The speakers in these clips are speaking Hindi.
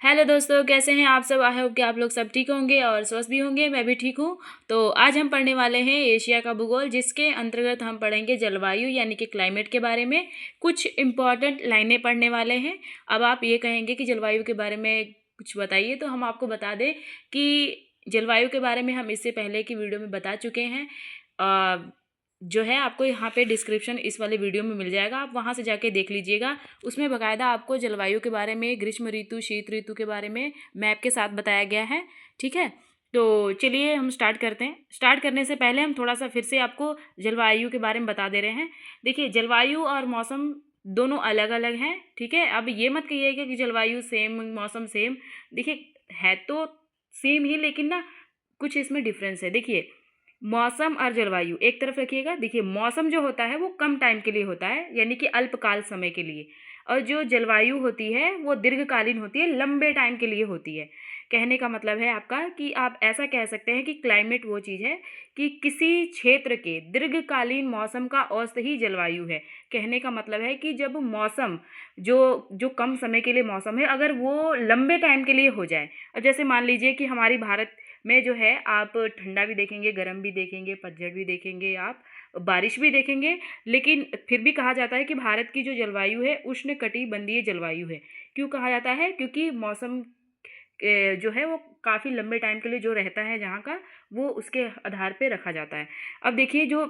हेलो दोस्तों, कैसे हैं आप सब। आई होप कि आप लोग सब ठीक होंगे और स्वस्थ भी होंगे। मैं भी ठीक हूँ। तो आज हम पढ़ने वाले हैं एशिया का भूगोल, जिसके अंतर्गत हम पढ़ेंगे जलवायु यानी कि क्लाइमेट के बारे में। कुछ इम्पॉर्टेंट लाइनें पढ़ने वाले हैं। अब आप ये कहेंगे कि जलवायु के बारे में कुछ बताइए, तो हम आपको बता दें कि जलवायु के बारे में हम इससे पहले की वीडियो में बता चुके हैं। जो है आपको यहाँ पे डिस्क्रिप्शन इस वाले वीडियो में मिल जाएगा, आप वहाँ से जाके देख लीजिएगा। उसमें बाकायदा आपको जलवायु के बारे में, ग्रीष्म ऋतु, शीत ऋतु के बारे में मैप के साथ बताया गया है। ठीक है, तो चलिए हम स्टार्ट करते हैं। स्टार्ट करने से पहले हम थोड़ा सा फिर से आपको जलवायु के बारे में बता दे रहे हैं। देखिए, जलवायु और मौसम दोनों अलग अलग हैं। ठीक है, अब ये मत कहिएगा कि जलवायु सेम, मौसम सेम। देखिए, है तो सेम ही, लेकिन ना कुछ इसमें डिफरेंस है। देखिए, मौसम और जलवायु एक तरफ रखिएगा। देखिए, मौसम जो होता है वो कम टाइम के लिए होता है, यानी कि अल्पकाल समय के लिए। और जो जलवायु होती है वो दीर्घकालीन होती है, लंबे टाइम के लिए होती है। कहने का मतलब है आपका कि आप ऐसा कह सकते हैं कि क्लाइमेट वो चीज़ है कि किसी क्षेत्र के दीर्घकालीन मौसम का औसत ही जलवायु है। कहने का मतलब है कि जब मौसम जो जो कम समय के लिए मौसम है, अगर वो लंबे टाइम के लिए हो जाए। अब जैसे मान लीजिए कि हमारी भारत में जो है आप ठंडा भी देखेंगे, गर्म भी देखेंगे, पतझड़ भी देखेंगे, आप बारिश भी देखेंगे। लेकिन फिर भी कहा जाता है कि भारत की जो जलवायु है उष्णकटिबंधीय जलवायु है। क्यों कहा जाता है? क्योंकि मौसम जो है वो काफ़ी लंबे टाइम के लिए जो रहता है जहाँ का, वो उसके आधार पे रखा जाता है। अब देखिए, जो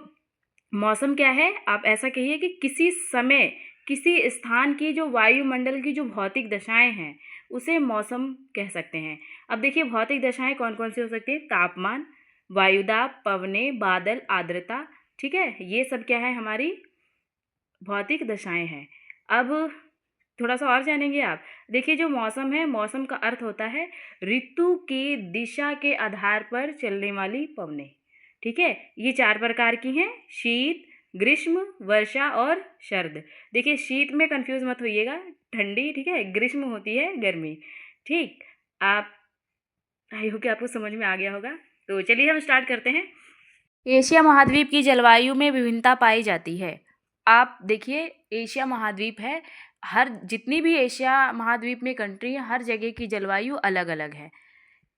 मौसम क्या है, आप ऐसा कहिए कि किसी समय किसी स्थान की जो वायुमंडल की जो भौतिक दशाएं हैं उसे मौसम कह सकते हैं। अब देखिए, भौतिक दशाएं कौन कौन सी हो सकती हैं? तापमान, वायुदाब, पवनें, बादल, आर्द्रता। ठीक है, ये सब क्या है? हमारी भौतिक दशाएं हैं। अब थोड़ा सा और जानेंगे आप। देखिए, जो मौसम है, मौसम का अर्थ होता है ऋतु की दिशा के आधार पर चलने वाली पवनें। ठीक है, ये चार प्रकार की हैं: शीत, ग्रीष्म, वर्षा और शरद। देखिए, शीत में कंफ्यूज मत होइएगा, ठंडी। ठीक है, ग्रीष्म होती है गर्मी। ठीक, आप आई हो कि आपको समझ में आ गया होगा। तो चलिए हम स्टार्ट करते हैं। एशिया महाद्वीप की जलवायु में विभिन्नता पाई जाती है। आप देखिए, एशिया महाद्वीप है, हर जितनी भी एशिया महाद्वीप में कंट्री है, हर जगह की जलवायु अलग अलग है।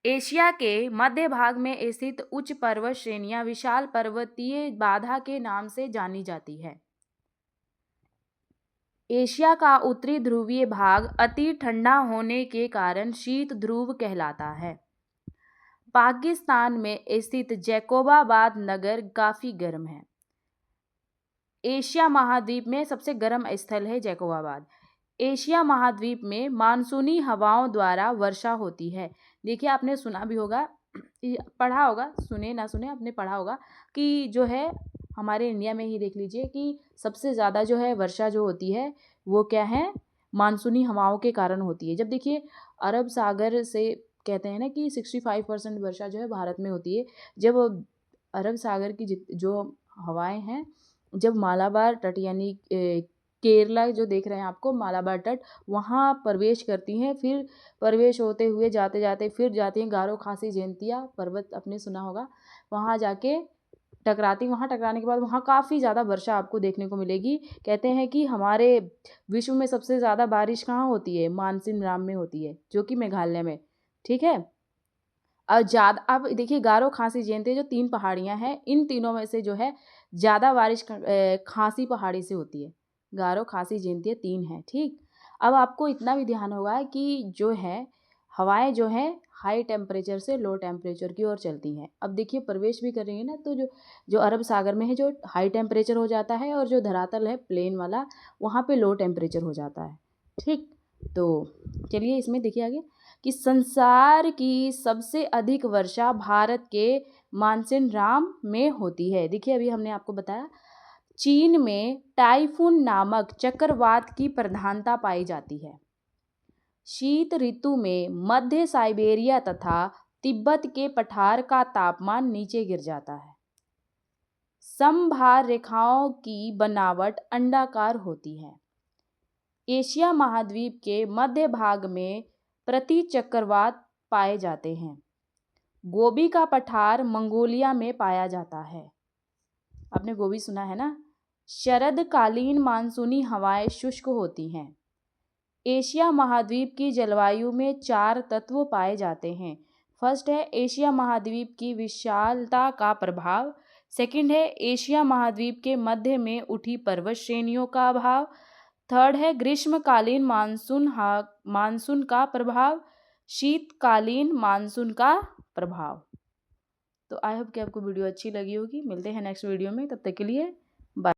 एशिया के मध्य भाग में स्थित उच्च पर्वत श्रेणियां विशाल पर्वतीय बाधा के नाम से जानी जाती है। एशिया का उत्तरी ध्रुवीय भाग अति ठंडा होने के कारण शीत ध्रुव कहलाता है। पाकिस्तान में स्थित जैकोबाबाद नगर काफी गर्म है। एशिया महाद्वीप में सबसे गर्म स्थल है जैकोबाबाद। एशिया महाद्वीप में मानसूनी हवाओं द्वारा वर्षा होती है। देखिए, आपने सुना भी होगा, पढ़ा होगा, सुने ना सुने आपने पढ़ा होगा कि जो है हमारे इंडिया में ही देख लीजिए कि सबसे ज़्यादा जो है वर्षा जो होती है वो क्या है? मानसूनी हवाओं के कारण होती है। जब देखिए, अरब सागर से कहते हैं ना कि 65% वर्षा जो है भारत में होती है। जब अरब सागर की जो हवाएं हैं, जब मालाबार तट यानी केरला जो देख रहे हैं आपको, मालाबार तट, वहाँ प्रवेश करती हैं, फिर प्रवेश होते हुए जाते जाते फिर जाती हैं गारो खासी जयंतिया पर्वत, आपने सुना होगा, वहाँ जाके टकराती। वहाँ टकराने के बाद वहाँ काफ़ी ज़्यादा वर्षा आपको देखने को मिलेगी। कहते हैं कि हमारे विश्व में सबसे ज़्यादा बारिश कहाँ होती है? मानसिन राम में होती है, जो कि मेघालय में। ठीक है, और ज़्यादा अब देखिए, गारो खासी जयंती जो 3 पहाड़ियाँ हैं, इन तीनों में से जो है ज़्यादा बारिश खासी पहाड़ी से होती है। गारो खासी जयंती 3 है। ठीक, अब आपको इतना भी ध्यान होगा कि जो है हवाएं जो हैं हाई टेम्परेचर से लो टेम्परेचर की ओर चलती हैं। अब देखिए, प्रवेश भी कर रही है ना, तो जो जो अरब सागर में है जो हाई टेम्परेचर हो जाता है, और जो धरातल है प्लेन वाला, वहाँ पे लो टेम्परेचर हो जाता है। ठीक, तो चलिए इसमें देखिए आगे कि संसार की सबसे अधिक वर्षा भारत के मानसिनराम में होती है। देखिए, अभी हमने आपको बताया चीन में टाइफून नामक चक्रवात की प्रधानता पाई जाती है। शीत ऋतु में मध्य साइबेरिया तथा तिब्बत के पठार का तापमान नीचे गिर जाता है। समभार रेखाओं की बनावट अंडाकार होती है। एशिया महाद्वीप के मध्य भाग में प्रति चक्रवात पाए जाते हैं। गोबी का पठार मंगोलिया में पाया जाता है। आपने गोबी सुना है ना। शरदकालीन मानसूनी हवाएं शुष्क होती हैं। एशिया महाद्वीप की जलवायु में 4 तत्व पाए जाते हैं। फर्स्ट है एशिया महाद्वीप की विशालता का प्रभाव। सेकंड है एशिया महाद्वीप के मध्य में उठी पर्वत श्रेणियों का अभाव। थर्ड है ग्रीष्मकालीन मानसून का प्रभाव। शीतकालीन मानसून का प्रभाव। तो आई होप कि आपको वीडियो अच्छी लगी होगी। मिलते हैं नेक्स्ट वीडियो में, तब तक के लिए